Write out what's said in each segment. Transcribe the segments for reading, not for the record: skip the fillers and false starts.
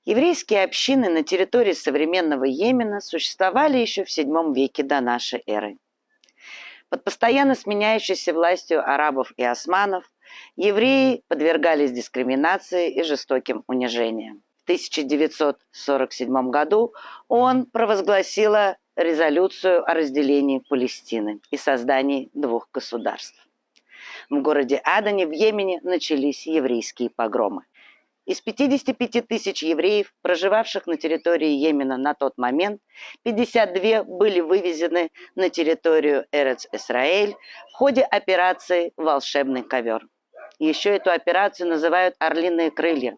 Еврейские общины на территории современного Йемена существовали еще в VII веке до нашей эры. Под постоянно сменяющейся властью арабов и османов евреи подвергались дискриминации и жестоким унижениям. В 1947 году ООН провозгласила резолюцию о разделении Палестины и создании двух государств. В городе Адане в Йемене начались еврейские погромы. Из 55 тысяч евреев, проживавших на территории Йемена на тот момент, 52 были вывезены на территорию Израиль в ходе операции «Волшебный ковер». Еще эту операцию называют «Орлиные крылья».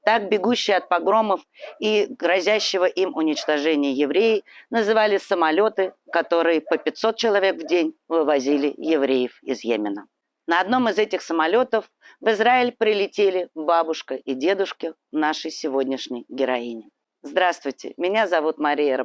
Так бегущие от погромов и грозящего им уничтожения евреи называли самолеты, которые по 500 человек в день вывозили евреев из Йемена. На одном из этих самолетов в Израиль прилетели бабушка и дедушка нашей сегодняшней героини. Здравствуйте, меня зовут Майей,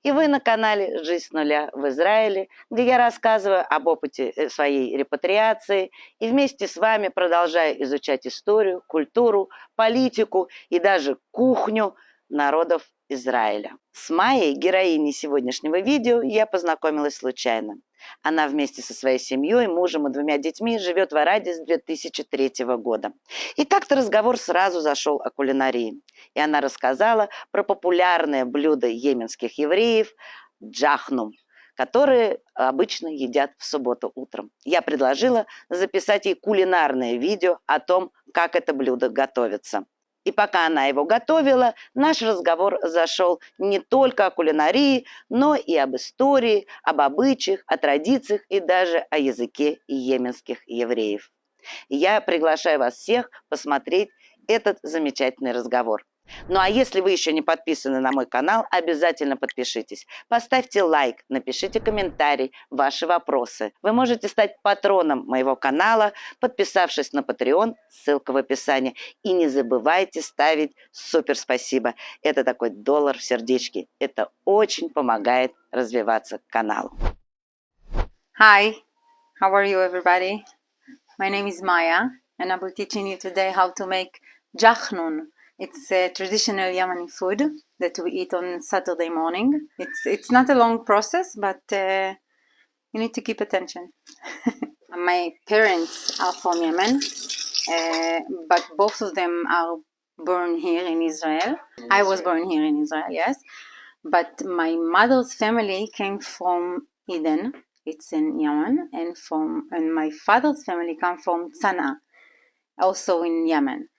и вы на канале «Жизнь с нуля в Израиле», где я рассказываю об опыте своей репатриации и вместе с вами продолжаю изучать историю, культуру, политику и даже кухню народов Израиля. С Майей, героиней сегодняшнего видео, я познакомилась случайно. Она вместе со своей семьей, мужем и 2 детьми живет в Араде с 2003 года. И как-то разговор сразу зашел о кулинарии. И она рассказала про популярное блюдо йеменских евреев джахнун, которые обычно едят в субботу утром. Я предложила записать ей кулинарное видео о том, как это блюдо готовится. И пока она его готовила, наш разговор зашел не только о кулинарии, но и об истории, об обычаях, о традициях и даже о языке йеменских евреев. Я приглашаю вас всех посмотреть этот замечательный разговор. Ну а если вы еще не подписаны на мой канал, обязательно подпишитесь. Поставьте лайк, напишите комментарий, ваши вопросы. Вы можете стать патроном моего канала, подписавшись на Patreon, ссылка в описании. И не забывайте ставить супер спасибо. Это такой $1 в сердечке. Это очень помогает развиваться каналу. Hi, how are you everybody? My name is Maya and I'll be teaching you today how to make Джахнун. It's a traditional Yemeni food that we eat on Saturday morning. It's not a long process, but you need to keep attention. My parents are from Yemen, but both of them are born here in Israel. I was born here in Israel, yes. But my mother's family came from Eden. It's in Yemen, and my father's family come from Sana'a, also in Yemen.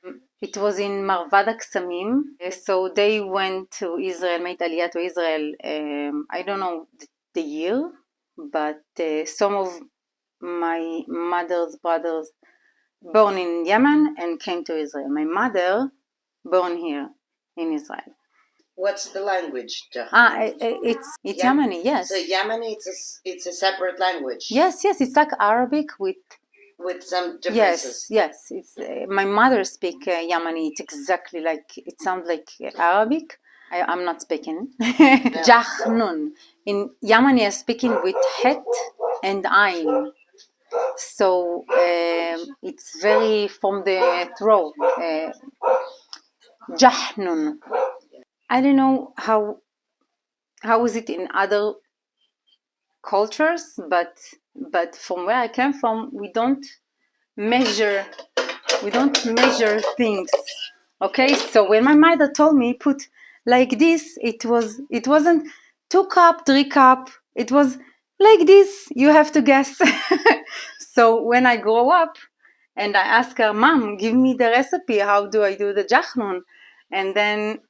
It was in Marvad Aksamim, so they went to Israel, made Aliyah to Israel, I don't know the year, but some of my mother's brothers born in Yemen and came to Israel. My mother born here in Israel. What's the language? It's Yemeni, yes. So Yemeni, it's a separate language. Yes, it's like Arabic with some differences. Yes. It's my mother speak Yemeni. It's exactly like it sounds like Arabic. I'm not speaking. Джахнун. In Yemeni, I'm speaking with het and ayn. So it's very from the throat. Джахнун. I don't know how is it in other cultures, but from where I came from, we don't measure things. Okay, so when my mother told me put like this, it wasn't 2 cup, 3 cup, it was like this. You have to guess. So when I grow up and I ask her, Mom, give me the recipe, how do I do the Джахнун? And then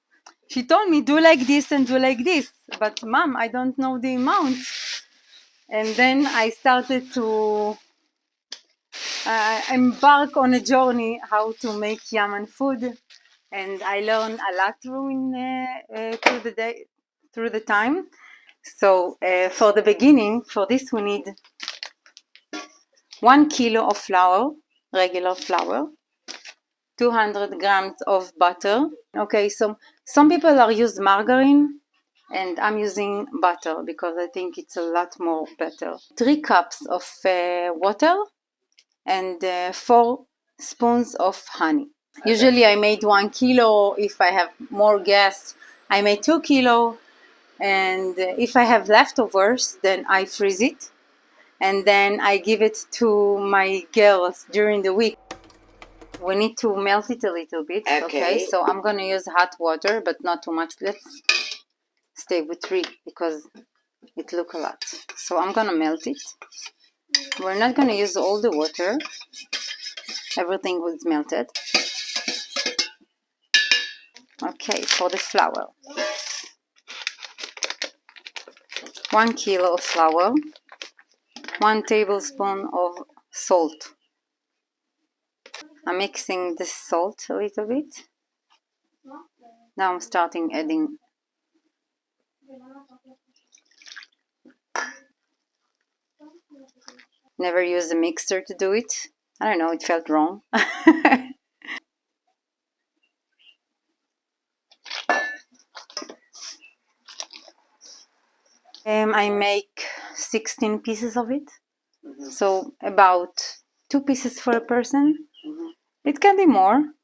she told me, do like this and do like this. But Mom, I don't know the amount. And then I started to embark on a journey how to make Yemen food. And I learned a lot through the time. So for the beginning, for this we need 1 kilo of flour, regular flour, 200 grams of butter. Okay, so some people are use margarine, and I'm using butter because I think it's a lot more better. 3 cups of water and 4 spoons of honey. Usually I made 1 kilo. If I have more guests, I made 2 kilo. And if I have leftovers, then I freeze it. And then I give it to my girls during the week. We need to melt it a little bit. Okay, so I'm going to use hot water, but not too much. Let's stay with 3 because it looks a lot. So I'm going to melt it. We're not going to use all the water. Everything was melted. Okay, for the flour. 1 kilo of flour. 1 tablespoon of salt. I'm mixing the salt a little bit. Now I'm starting adding. Never use a mixer to do it. I don't know, it felt wrong. I make 16 pieces of it. So about 2 pieces for a person. It can be more.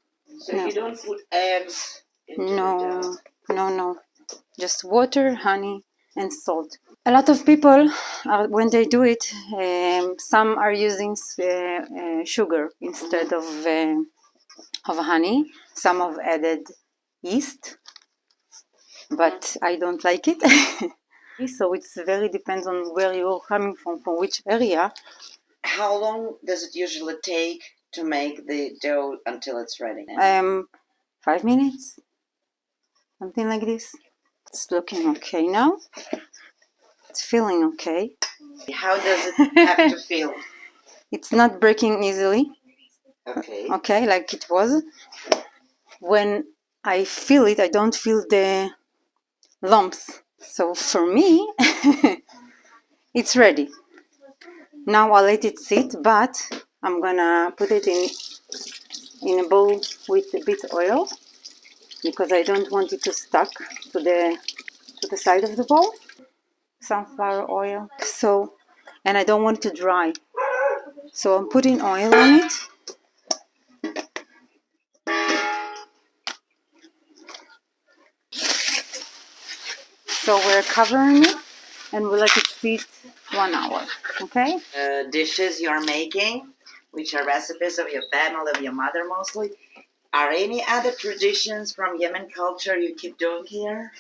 So you don't put eggs into No. Just water, honey, and salt. A lot of people, when they do it, some are using sugar instead of honey. Some have added yeast, but I don't like it. So it's very depends on where you're coming from which area. How long does it usually take to make the dough until it's ready? 5 minutes, something like this. It's looking okay now. It's feeling okay. How does it have to feel? It's not breaking easily. Okay, like it was. When I feel it, I don't feel the lumps. So for me, it's ready. Now I'll let it sit, but I'm gonna put it in a bowl with a bit of oil because I don't want it to stuck to the side of the bowl. Sunflower oil. So, and I don't want it to dry. So I'm putting oil on it. So we're covering it and we'll let it sit 1 hour. Okay? Dishes you're making, which are recipes of your family, of your mother mostly. Are any other traditions from Yemen culture you keep doing here?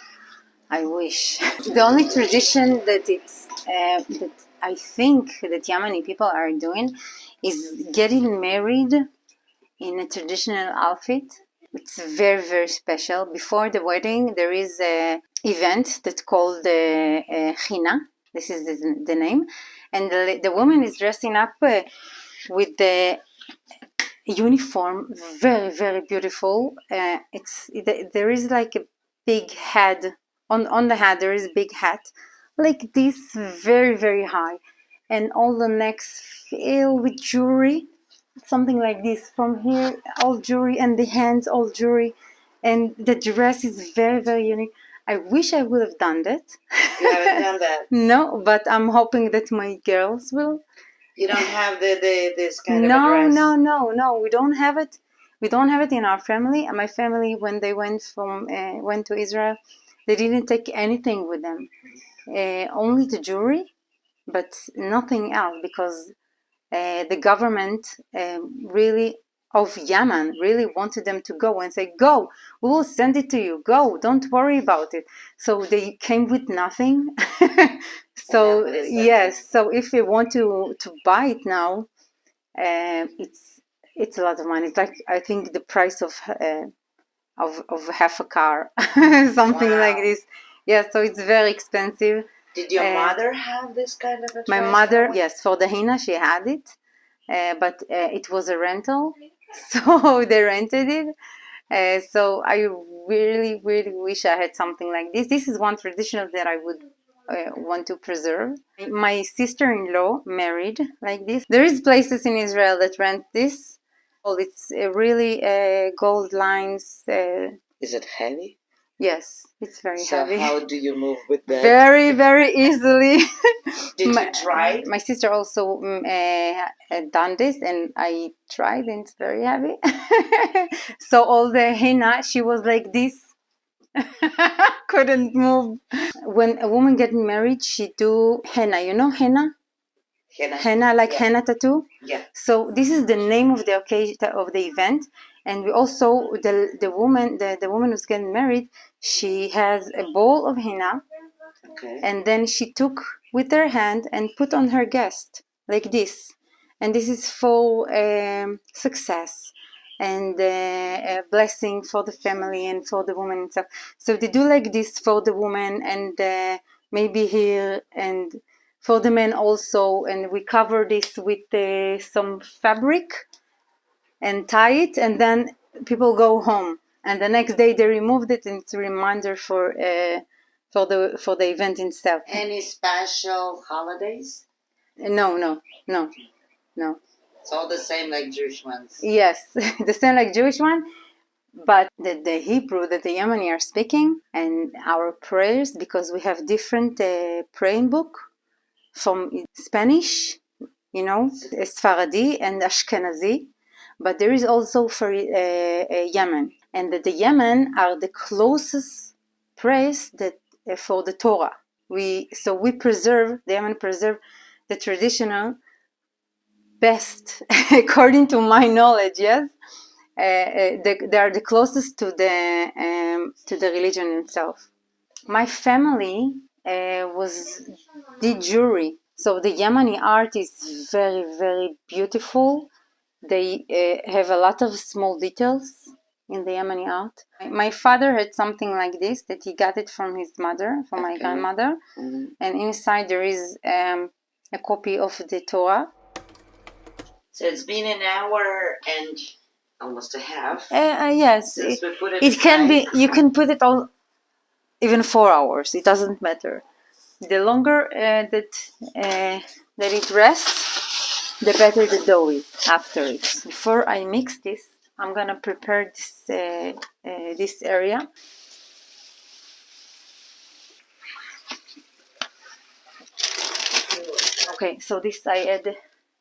I wish. The only tradition that that I think that Yemeni people are doing is getting married in a traditional outfit. It's very, very special. Before the wedding, there is an event that's called Hina. This is the name. And the woman is dressing up with the uniform, very, very beautiful. There is like a big head. On the head, there is a big hat. Like this, very, very high. And all the necks filled with jewelry. Something like this from here, all jewelry, and the hands all jewelry, and the dress is very, very unique. I wish I would have done that. You haven't done that? No, but I'm hoping that my girls will. You don't have this kind of a dress? No, we don't have it. We don't have it in our family. And my family, when they went to Israel, they didn't take anything with them, only the jewelry, but nothing else, because the government really of Yemen really wanted them to go and say, go, we will send it to you, go, don't worry about it. So they came with nothing. So yes, so if you want to buy it now, it's a lot of money. It's like, I think the price of half a car, something like this. Yeah, so it's very expensive. Did your mother have this kind of a dress? My mother, yes, for the Hina she had it, but it was a rental, so they rented it. So I really, really wish I had something like this. This is one tradition that I would want to preserve. My sister-in-law married like this. There is places in Israel that rent this. Well, it's really gold lines. Is it heavy? Yes, it's very So heavy. how do you move with that? Very, very easily. Did you try? My sister also had done this, and I tried, and it's very heavy. So all the henna, she was like this. Couldn't move. When a woman gets married, she do henna. You know henna? Henna, like henna tattoo. Yeah. So this is the name of the occasion of the event, and we also the woman who's getting married. She has a bowl of henna, Okay. and then she took with her hand and put on her guest like this, and this is for success and a blessing for the family and for the woman itself. So they do like this for the woman, and maybe here, and for the men also, and we cover this with some fabric and tie it, and then people go home, and the next day they removed it, and it's a reminder for the event itself. Any special holidays? No. It's all the same like Jewish ones. Yes, the same like Jewish one, but the Hebrew that the Yemeni are speaking, and our prayers, because we have different praying book from Spanish, Sfaradi and Ashkenazi, but there is also for Yemen, and the Yemen are the closest prayers that for the Torah. The Yemen preserve the traditional best, according to my knowledge. Yes, they are the closest to the religion itself. My family did jewelry, so the Yemeni art is very, very beautiful. They have a lot of small details in the Yemeni art. My father had something like this that he got it from his mother, from my grandmother, and inside there is a copy of the Torah. So it's been an hour and almost a half. Yes, Since we put it can be. You can put it all, even 4 hours. It doesn't matter. The longer that it rests, the better the dough is after it. Before I mix this, I'm gonna prepare this area. Okay, so this I add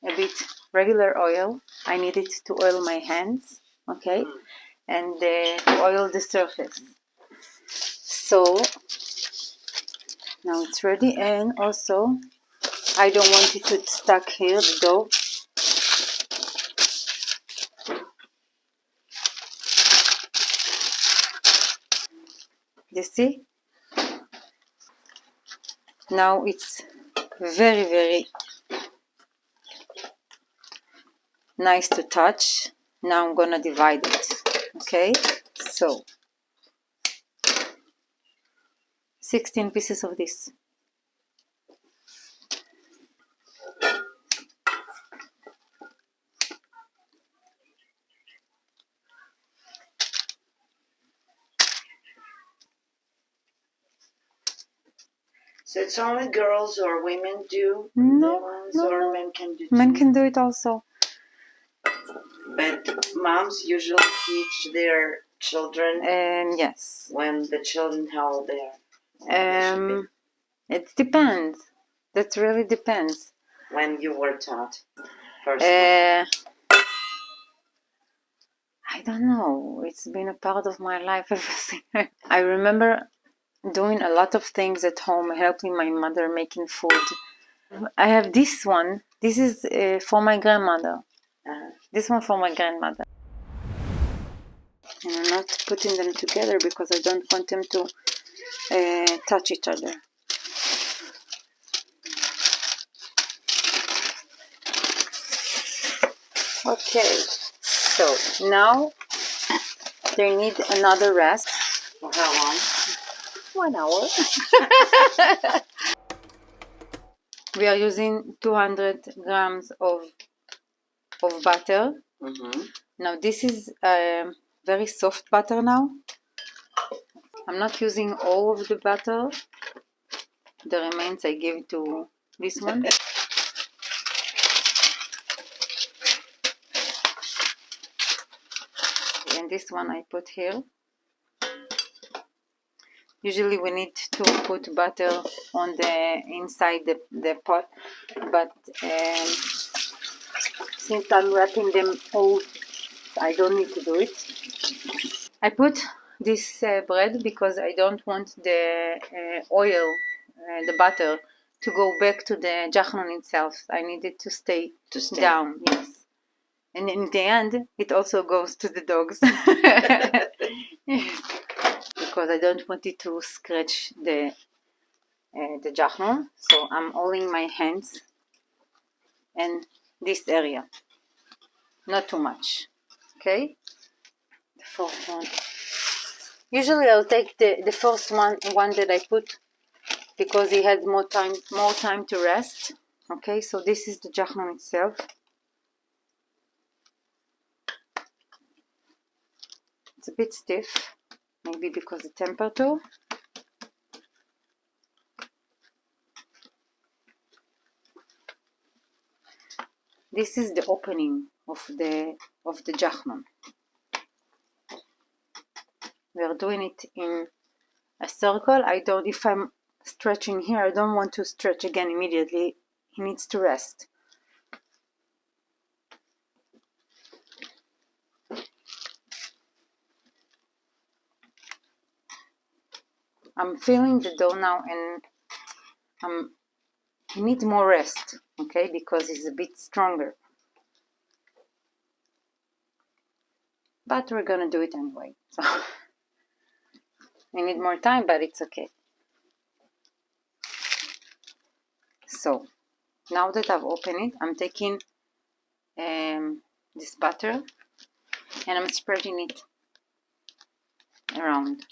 a bit regular oil. I need it to oil my hands, okay, and to oil the surface. So now it's ready, and also I don't want it to stuck here, the dough. You see? Now it's very, very nice to touch. Now I'm gonna divide it. Okay, so 16 pieces of this. So it's only girls or women do No, or men can do too? Men can do it also. But moms usually teach their children. Yes. When the children, how old they are? It depends. That really depends. When you were taught first. I don't know. It's been a part of my life ever since. I remember doing a lot of things at home, helping my mother making food. I have this one. This is for my grandmother. This one for my grandmother. And I'm not putting them together because I don't want them to touch each other. Okay, so now they need another rest. For how long? 1 hour. We are using 200 grams of butter. Now this is very soft butter now. I'm not using all of the butter. The remains I give to this one. And this one I put here. Usually we need to put butter on the inside the pot, but since I'm wrapping them all, I don't need to do it. I put this bread because I don't want the oil, the butter, to go back to the Джахнун itself. I need it to stay down, yes. And in the end, it also goes to the dogs. Yes. Because I don't want it to scratch the Джахнун. So I'm holding my hands and this area. Not too much. Okay? The fourth one. Usually I'll take the first one that I put because it had more time to rest. Okay, so this is the Джахнун itself. It's a bit stiff, maybe because the temperature. This is the opening of the Джахнун. We are doing it in a circle. If I'm stretching here, I don't want to stretch again immediately. He needs to rest. I'm feeling the dough now, and he needs more rest, okay, because it's a bit stronger. But we're gonna do it anyway. So we need more time, but it's okay. So now that I've opened it, I'm taking this butter and I'm spreading it around.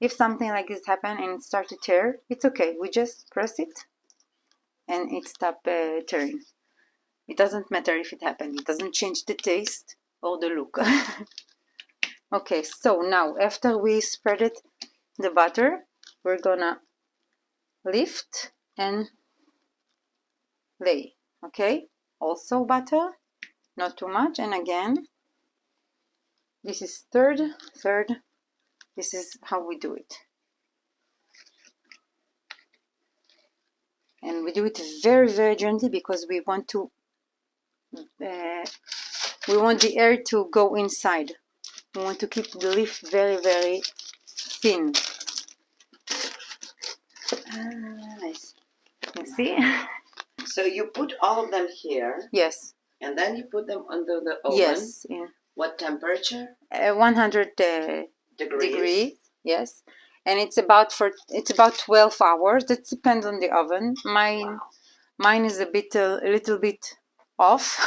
If something like this happens and it starts to tear, it's okay. We just press it and it stops tearing. It doesn't matter if it happens. It doesn't change the taste or the look. Okay, so now after we spread it, the butter, we're gonna lift and lay. Okay, also butter, not too much. And again, this is third. This is how we do it. And we do it very, very gently because we want the air to go inside. We want to keep the leaf very, very thin. Nice. You see? So you put all of them here. Yes. And then you put them under the oven. Yes. Yeah. What temperature? 100 Degrees. Yes. And it's about 12 hours. That depends on the oven. Mine is a little bit off,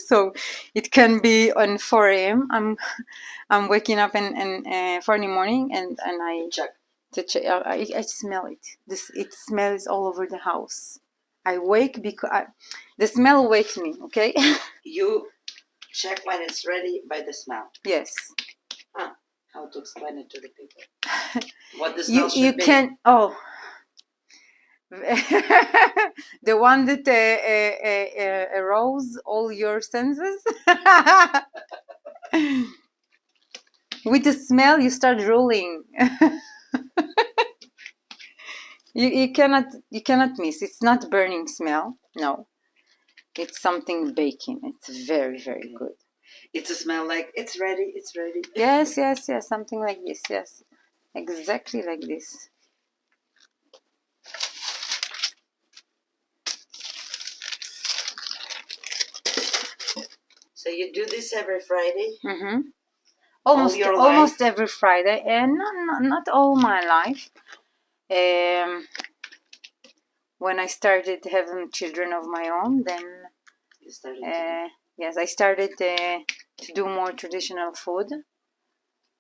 so it can be on 4 a.m. I'm waking up and 4 in the morning and I check. I smell it. It smells all over the house. I wake because the smell wakes me. Okay. You check when it's ready by the smell. Yes. How to explain it to the people? What the smell should you be. can the one that arouse all your senses. With the smell, you start drooling. you cannot miss. It's not burning smell. No, it's something baking. It's very, very good. It's a smell like it's ready. It's ready. Yes. Something like this. Yes, exactly like this. So you do this every Friday? Mm-hmm. Almost every Friday, and not all my life. When I started having children of my own, then You started yes, I started to do more traditional food,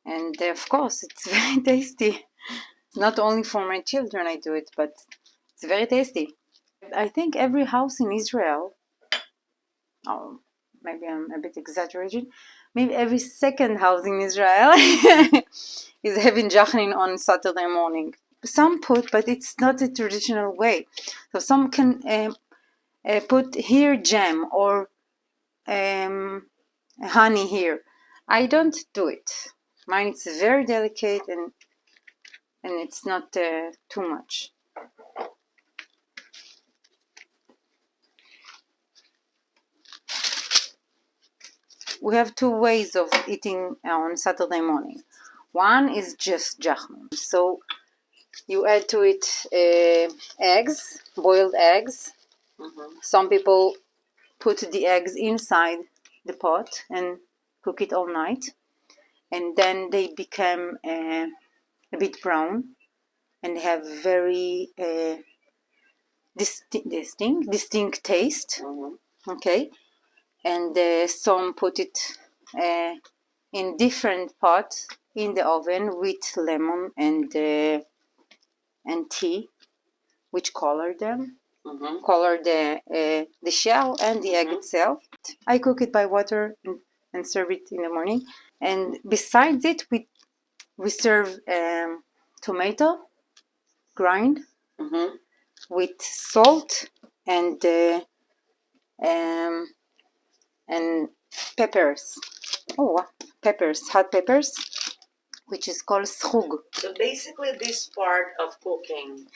and of course, it's very tasty. Not only for my children I do it, but it's very tasty. I think every house in Israel, oh, maybe I'm a bit exaggerating, maybe every second house in Israel is having Джахнун on Saturday morning. Some put, but it's not a traditional way. So some can put here jam or honey here. I don't do it. Mine is very delicate and it's not too much. We have two ways of eating on Saturday morning. One is just Джахнун. So you add to it eggs, boiled eggs. Some people put the eggs inside the pot and cook it all night. And then they become a bit brown and have very distinct taste. Okay. And some put it in different pots in the oven with lemon and tea, which color them, color the shell and the egg itself. I cook it by water and serve it in the morning. And besides it, we serve tomato grind with salt and peppers. Hot peppers, which is called schug. So basically this part of cooking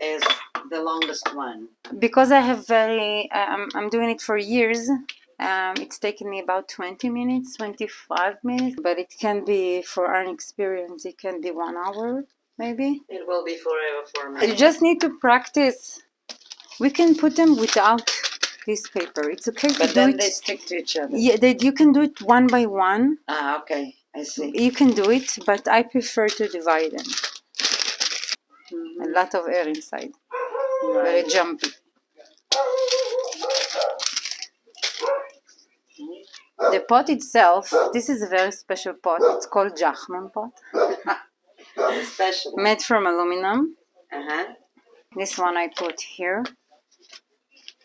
is the longest one. Because I have I'm doing it for years. It's taken me about 20 minutes, 25 minutes, but it can be, for an experience, it can be 1 hour, maybe. It will be forever for me. You just need to practice. We can put them without this paper. It's okay to do it. But then they stick to each other. Yeah, you can do it one by one. Okay, I see. You can do it, but I prefer to divide them. A lot of air inside. Very jumpy. The pot itself, this is a very special pot. It's called Джахнун pot. Special. Made from aluminum. This This one I put here.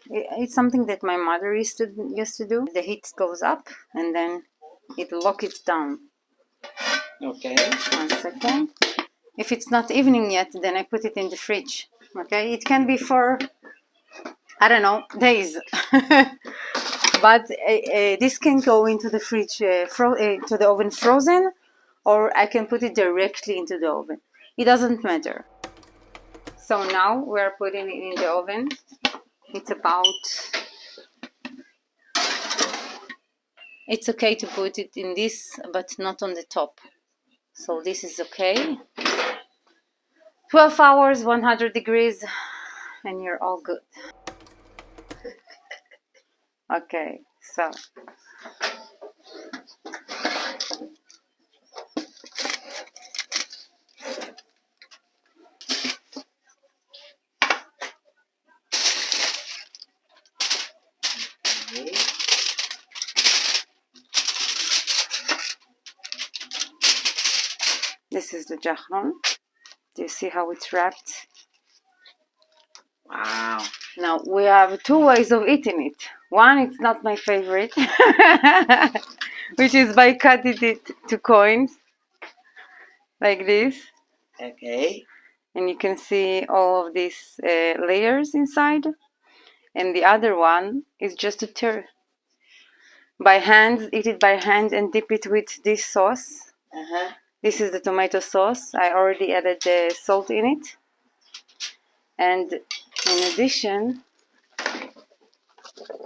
It's something that my mother used to do. The heat goes up and then it locks it down. Okay. 1 second. If it's not evening yet, then I put it in the fridge. Okay, it can be for, I don't know, days. But this can go into the fridge, to the oven frozen, or I can put it directly into the oven. It doesn't matter. So now we're putting it in the oven. It's okay to put it in this, but not on the top. So this is okay. 12 hours, 100 degrees, and you're all good. Okay, so. This is the Джахнун. Do you see how it's wrapped? Wow. Now we have two ways of eating it. One, it's not my favorite, which is by cutting it to coins, like this. Okay. And you can see all of these layers inside. And the other one is just to tear by hand, eat it by hand and dip it with this sauce. This is the tomato sauce. I already added the salt in it. And in addition,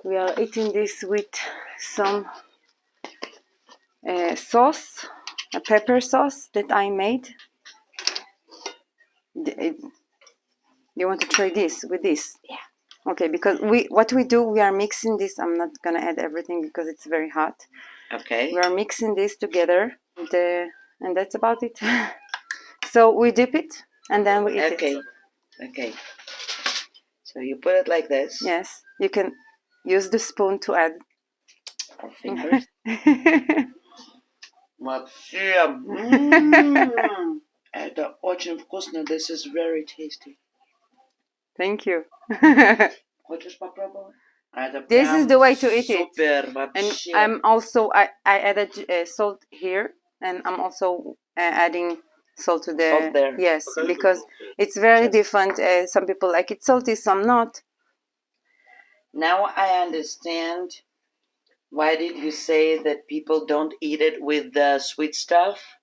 we are eating this with some sauce, a pepper sauce that I made. You want to try this with this? Yeah. Okay, because we are mixing this. I'm not gonna add everything because it's very hot. Okay. We are mixing this together, and that's about it. So we dip it and then we eat it. Okay. So you put it like this. Yes, you can use the spoon to add. Or fingers. Вообще. Это очень вкусно. This is very tasty. Thank you. Хочешь попробовать? This is the way to eat супер, it. вообще. And I'm also I added salt here, and I'm also adding salt to the Salt there. Yes, because it's very different. Some people like it salty, some not. Now I understand. Why did you say that people don't eat it with the sweet stuff?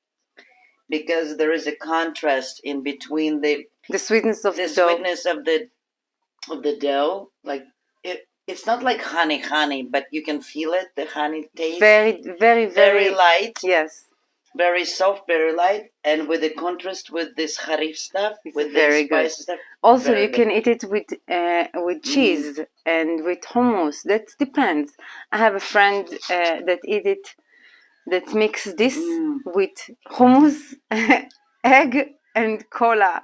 because there is a contrast in between the sweetness of the dough. sweetness of the dough. Like it's not like honey, but you can feel it. The honey taste. Very light. Yes. Very soft, very light, and with the contrast with this harif stuff, It's with very the good. spicy stuff. Also, very you good. can eat it with cheese and with hummus. That depends. I have a friend that mixes this with hummus, egg, and cola.